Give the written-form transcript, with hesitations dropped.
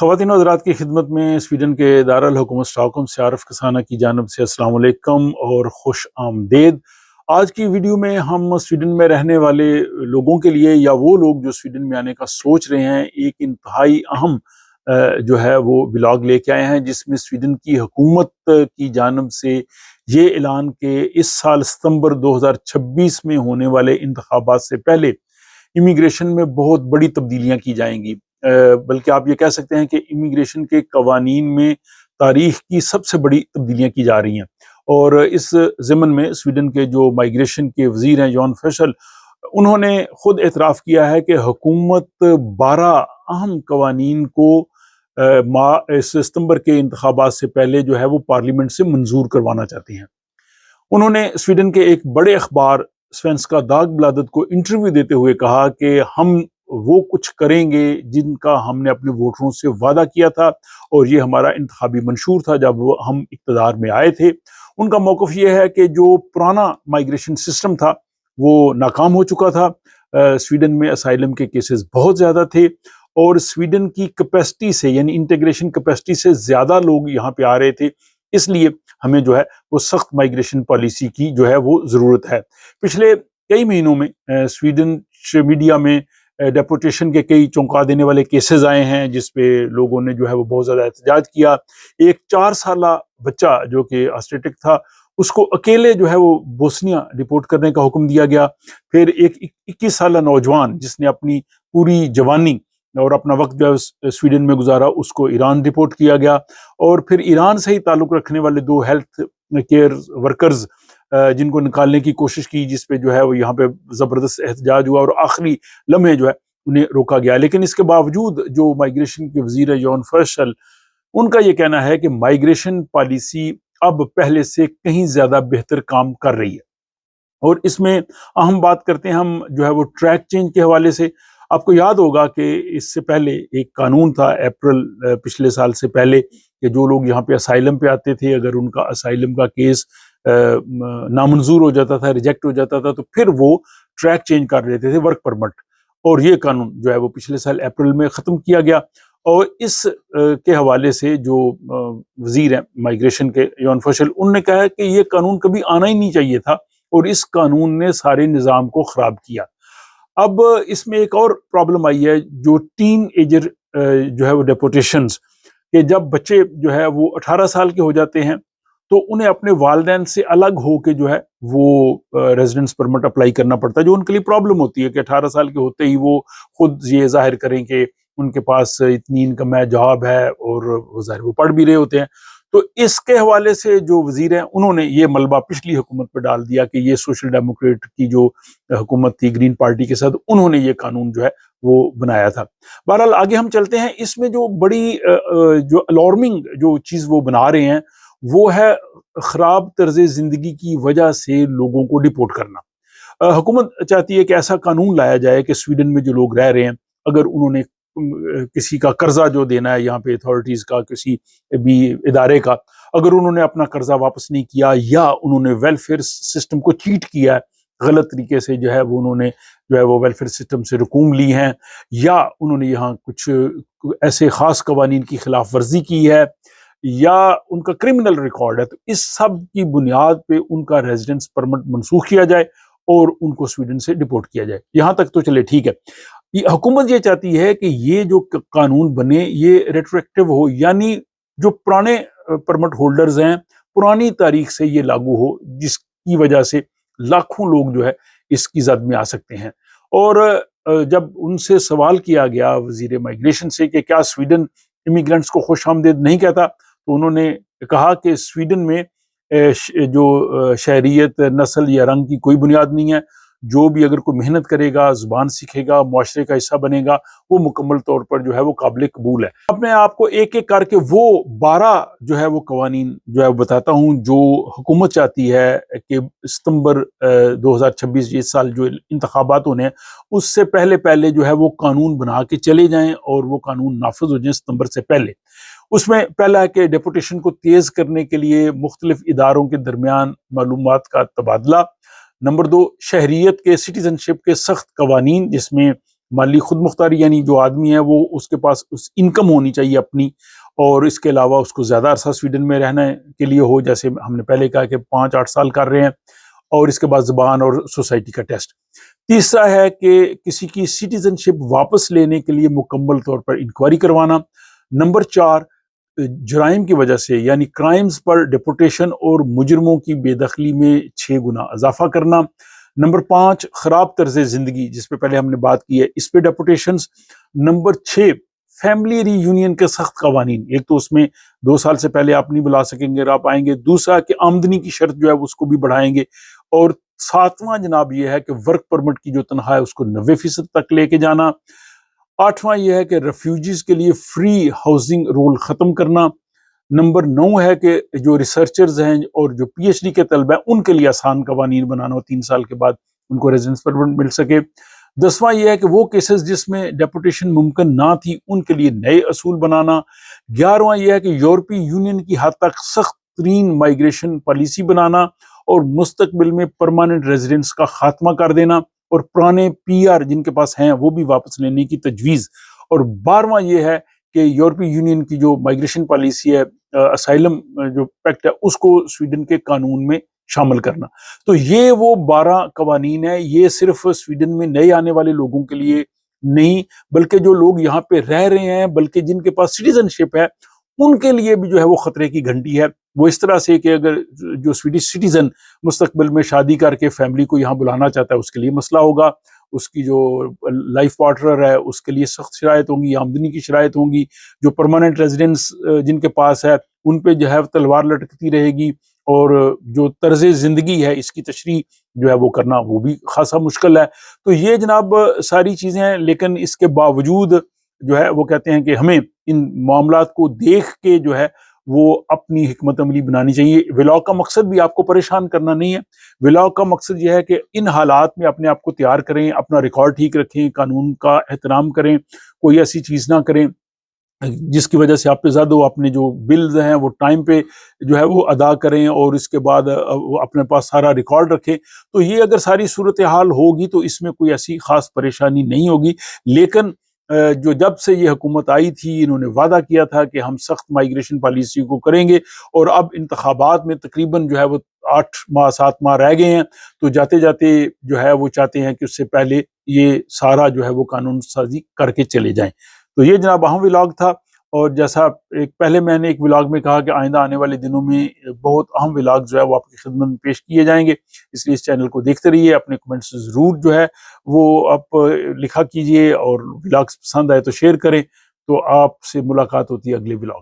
خواتین و حضرات کی خدمت میں سویڈن کے دارالحکومت اسٹاکہولم سے عارف کسانہ کی جانب سے السلام علیکم اور خوش آمدید۔ آج کی ویڈیو میں ہم سویڈن میں رہنے والے لوگوں کے لیے یا وہ لوگ جو سویڈن میں آنے کا سوچ رہے ہیں ایک انتہائی اہم جو ہے وہ ولاگ لے کے آئے ہیں، جس میں سویڈن کی حکومت کی جانب سے یہ اعلان کہ اس سال ستمبر 2026 میں ہونے والے انتخابات سے پہلے امیگریشن میں بہت بڑی تبدیلیاں کی جائیں گی، بلکہ آپ یہ کہہ سکتے ہیں کہ امیگریشن کے قوانین میں تاریخ کی سب سے بڑی تبدیلیاں کی جا رہی ہیں۔ اور اس ضمن میں سویڈن کے جو مائیگریشن کے وزیر ہیں جان فیشل، انہوں نے خود اعتراف کیا ہے کہ حکومت 12 اہم قوانین کو اس ستمبر کے انتخابات سے پہلے جو ہے وہ پارلیمنٹ سے منظور کروانا چاہتی ہیں۔ انہوں نے سویڈن کے ایک بڑے اخبار سوینسکا داگبلادت کو انٹرویو دیتے ہوئے کہا کہ ہم وہ کچھ کریں گے جن کا ہم نے اپنے ووٹروں سے وعدہ کیا تھا، اور یہ ہمارا انتخابی منشور تھا جب ہم اقتدار میں آئے تھے۔ ان کا موقف یہ ہے کہ جو پرانا مائیگریشن سسٹم تھا وہ ناکام ہو چکا تھا، سویڈن میں اسائلم کے کیسز بہت زیادہ تھے، اور سویڈن کی کیپیسٹی سے یعنی انٹیگریشن کیپیسٹی سے زیادہ لوگ یہاں پہ آ رہے تھے، اس لیے ہمیں جو ہے وہ سخت مائیگریشن پالیسی کی جو ہے وہ ضرورت ہے۔ پچھلے کئی مہینوں میں سویڈن میڈیا میں ڈیپورٹیشن کے کئی چونکا دینے والے کیسز آئے ہیں، جس پہ لوگوں نے جو ہے وہ بہت زیادہ احتجاج کیا۔ ایک 4 سالہ بچہ جو کہ آسٹریٹک تھا، اس کو اکیلے جو ہے وہ بوسنیا ڈپورٹ کرنے کا حکم دیا گیا۔ پھر ایک 21 سالہ نوجوان جس نے اپنی پوری جوانی اور اپنا وقت جو ہے سویڈن میں گزارا، اس کو ایران ڈپورٹ کیا گیا۔ اور پھر ایران سے ہی تعلق رکھنے والے 2 ہیلتھ کیئر ورکرز جن کو نکالنے کی کوشش کی، جس پہ جو ہے وہ یہاں پہ زبردست احتجاج ہوا اور آخری لمحے جو ہے انہیں روکا گیا۔ لیکن اس کے باوجود جو مائیگریشن کے وزیر ہے جان فیشل، ان کا یہ کہنا ہے کہ مائیگریشن پالیسی اب پہلے سے کہیں زیادہ بہتر کام کر رہی ہے۔ اور اس میں اہم بات کرتے ہیں ہم جو ہے وہ ٹریک چینج کے حوالے سے۔ آپ کو یاد ہوگا کہ اس سے پہلے ایک قانون تھا اپریل پچھلے سال سے پہلے، کہ جو لوگ یہاں پہ اسائلم پہ آتے تھے، اگر ان کا اسائلم کا کیس نامنظور ہو جاتا تھا، ریجیکٹ ہو جاتا تھا، تو پھر وہ ٹریک چینج کر لیتے تھے، ورک پرمٹ۔ اور یہ قانون جو ہے وہ پچھلے سال اپریل میں ختم کیا گیا۔ اور اس کے حوالے سے جو وزیر ہیں مائیگریشن کے جان فیشل، انہوں نے کہا کہ یہ قانون کبھی آنا ہی نہیں چاہیے تھا، اور اس قانون نے سارے نظام کو خراب کیا۔ اب اس میں ایک اور پرابلم آئی ہے، جو ٹین ایجر جو ہے وہ ڈیپورٹیشنز، کہ جب بچے جو ہے وہ 18 سال کے ہو جاتے ہیں تو انہیں اپنے والدین سے الگ ہو کے جو ہے وہ ریزیڈنس پرمٹ اپلائی کرنا پڑتا ہے، جو ان کے لیے پرابلم ہوتی ہے کہ 18 سال کے ہوتے ہی وہ خود یہ ظاہر کریں کہ ان کے پاس اتنی انکم ہے، جاب ہے، اور وہ ظاہر وہ پڑھ بھی رہے ہوتے ہیں۔ تو اس کے حوالے سے جو وزیر ہیں انہوں نے یہ ملبہ پچھلی حکومت پہ ڈال دیا کہ یہ سوشل ڈیموکریٹ کی جو حکومت تھی گرین پارٹی کے ساتھ، انہوں نے یہ قانون جو ہے وہ بنایا تھا۔ بہرحال آگے ہم چلتے ہیں۔ اس میں جو بڑی جو الارمنگ جو چیز وہ بنا رہے ہیں وہ ہے خراب طرز زندگی کی وجہ سے لوگوں کو ڈپورٹ کرنا۔ حکومت چاہتی ہے کہ ایسا قانون لایا جائے کہ سویڈن میں جو لوگ رہ رہے ہیں، اگر انہوں نے کسی کا قرضہ جو دینا ہے یہاں پہ اتھارٹیز کا، کسی بھی ادارے کا، اگر انہوں نے اپنا قرضہ واپس نہیں کیا، یا انہوں نے ویلفیئر سسٹم کو چیٹ کیا ہے، غلط طریقے سے جو ہے وہ انہوں نے جو ہے وہ ویلفیئر سسٹم سے رقوم لی ہیں، یا انہوں نے یہاں کچھ ایسے خاص قوانین کی خلاف ورزی کی ہے، یا ان کا کرمنل ریکارڈ ہے، تو اس سب کی بنیاد پہ ان کا ریزیڈنس پرمٹ منسوخ کیا جائے اور ان کو سویڈن سے ڈپورٹ کیا جائے۔ یہاں تک تو چلے ٹھیک ہے۔ حکومت یہ چاہتی ہے کہ یہ جو قانون بنے یہ ریٹرویکٹیو ہو، یعنی جو پرانے پرمٹ ہولڈرز ہیں پرانی تاریخ سے یہ لاگو ہو، جس کی وجہ سے لاکھوں لوگ جو ہے اس کی زد میں آ سکتے ہیں۔ اور جب ان سے سوال کیا گیا وزیر مائیگریشن سے کہ کیا سویڈن امیگرینٹس کو خوش آمدید نہیں کہتا، تو انہوں نے کہا کہ سویڈن میں جو شہریت، نسل یا رنگ کی کوئی بنیاد نہیں ہے۔ جو بھی اگر کوئی محنت کرے گا، زبان سیکھے گا، معاشرے کا حصہ بنے گا، وہ مکمل طور پر جو ہے وہ قابل قبول ہے۔ اب میں آپ کو ایک ایک کر کے وہ 12 جو ہے وہ قوانین جو ہے بتاتا ہوں جو حکومت چاہتی ہے کہ ستمبر 2026 اس سال جو انتخابات ہونے ہیں اس سے پہلے پہلے جو ہے وہ قانون بنا کے چلے جائیں، اور وہ قانون نافذ ہو جائیں ستمبر سے پہلے۔ اس میں پہلا ہے کہ ڈیپوٹیشن کو تیز کرنے کے لیے مختلف اداروں کے درمیان معلومات کا تبادلہ۔ نمبر 2، شہریت کے سٹیزن شپ کے سخت قوانین، جس میں مالی خود مختاری، یعنی جو آدمی ہے وہ اس کے پاس انکم ہونی چاہیے اپنی، اور اس کے علاوہ اس کو زیادہ عرصہ سویڈن میں رہنے کے لیے ہو، جیسے ہم نے پہلے کہا کہ 5-8 سال کر رہے ہیں، اور اس کے بعد زبان اور سوسائٹی کا ٹیسٹ۔ تیسرا ہے کہ کسی کی سٹیزن شپ واپس لینے کے لیے مکمل طور پر انکوائری کروانا۔ نمبر 4، جرائم کی وجہ سے یعنی کرائمز پر ڈیپورٹیشن اور مجرموں کی بے دخلی میں 6 گنا اضافہ کرنا۔ نمبر 5، خراب طرز زندگی جس پہ پہلے ہم نے بات کی ہے، اس پہ ڈیپورٹیشنز۔ نمبر 6، فیملی ری یونین کے سخت قوانین، ایک تو اس میں 2 سال سے پہلے آپ نہیں بلا سکیں گے اگر آپ آئیں گے، دوسرا کہ آمدنی کی شرط جو ہے اس کو بھی بڑھائیں گے، اور 7واں جناب یہ ہے کہ ورک پرمٹ کی جو تنخواہ ہے اس کو 90% تک لے کے جانا۔ 8واں یہ ہے کہ ریفیوجیز کے لیے فری ہاؤسنگ رول ختم کرنا۔ نمبر 9 ہے کہ جو ریسرچرز ہیں اور جو پی ایچ ڈی کے طلبہ ہیں ان کے لیے آسان قوانین بنانا، 3 سال کے بعد ان کو ریزیڈنس پرمٹ مل سکے۔ 10واں یہ ہے کہ وہ کیسز جس میں ڈیپورٹیشن ممکن نہ تھی ان کے لیے نئے اصول بنانا۔ 11واں یہ ہے کہ یورپی یونین کی حد تک سخت ترین مائیگریشن پالیسی بنانا اور مستقبل میں پرماننٹ ریزیڈنس کا خاتمہ کر دینا، اور پرانے پی آر جن کے پاس ہیں وہ بھی واپس لینے کی تجویز۔ اور 12واں یہ ہے کہ یورپی یونین کی جو مائیگریشن پالیسی ہے، اسائلم جو پیکٹ ہے، اس کو سویڈن کے قانون میں شامل کرنا۔ تو یہ وہ 12 قوانین ہیں، یہ صرف سویڈن میں نئے آنے والے لوگوں کے لیے نہیں بلکہ جو لوگ یہاں پہ رہ رہے ہیں، بلکہ جن کے پاس سٹیزن شپ ہے ان کے لیے بھی جو ہے وہ خطرے کی گھنٹی ہے۔ وہ اس طرح سے کہ اگر جو سویڈش سٹیزن مستقبل میں شادی کر کے فیملی کو یہاں بلانا چاہتا ہے اس کے لیے مسئلہ ہوگا، اس کی جو لائف پارٹنر ہے اس کے لیے سخت شرائط ہوں گی، آمدنی کی شرائط ہوں گی، جو پرماننٹ ریزیڈنس جن کے پاس ہے ان پہ جو ہے تلوار لٹکتی رہے گی، اور جو طرز زندگی ہے اس کی تشریح جو ہے وہ کرنا وہ بھی خاصا مشکل ہے۔ تو یہ جناب ساری چیزیں ہیں، لیکن اس کے باوجود جو ہے وہ کہتے ہیں کہ ہمیں ان معاملات کو دیکھ کے جو ہے وہ اپنی حکمت عملی بنانی چاہیے۔ ولاگ کا مقصد بھی آپ کو پریشان کرنا نہیں ہے، ولاگ کا مقصد یہ ہے کہ ان حالات میں اپنے آپ کو تیار کریں، اپنا ریکارڈ ٹھیک رکھیں، قانون کا احترام کریں، کوئی ایسی چیز نہ کریں جس کی وجہ سے آپ پہ زیادہ ہو، اپنے جو بلز ہیں وہ ٹائم پہ جو ہے وہ ادا کریں، اور اس کے بعد وہ اپنے پاس سارا ریکارڈ رکھیں۔ تو یہ اگر ساری صورتحال ہوگی تو اس میں کوئی ایسی خاص پریشانی نہیں ہوگی۔ لیکن جو جب سے یہ حکومت آئی تھی انہوں نے وعدہ کیا تھا کہ ہم سخت مائیگریشن پالیسی کو کریں گے، اور اب انتخابات میں تقریباً جو ہے وہ 8 ماہ 7 ماہ رہ گئے ہیں، تو جاتے جاتے جو ہے وہ چاہتے ہیں کہ اس سے پہلے یہ سارا جو ہے وہ قانون سازی کر کے چلے جائیں۔ تو یہ جناب اہم ولاگ تھا، اور جیسا پہلے میں نے ایک ولاگ میں کہا کہ آئندہ آنے والے دنوں میں بہت اہم ولاگ جو ہے وہ آپ کی خدمت میں پیش کیے جائیں گے، اس لیے اس چینل کو دیکھتے رہیے، اپنے کمنٹس ضرور جو ہے وہ آپ لکھا کیجئے، اور ولاگز پسند آئے تو شیئر کریں۔ تو آپ سے ملاقات ہوتی ہے اگلے ولاگ۔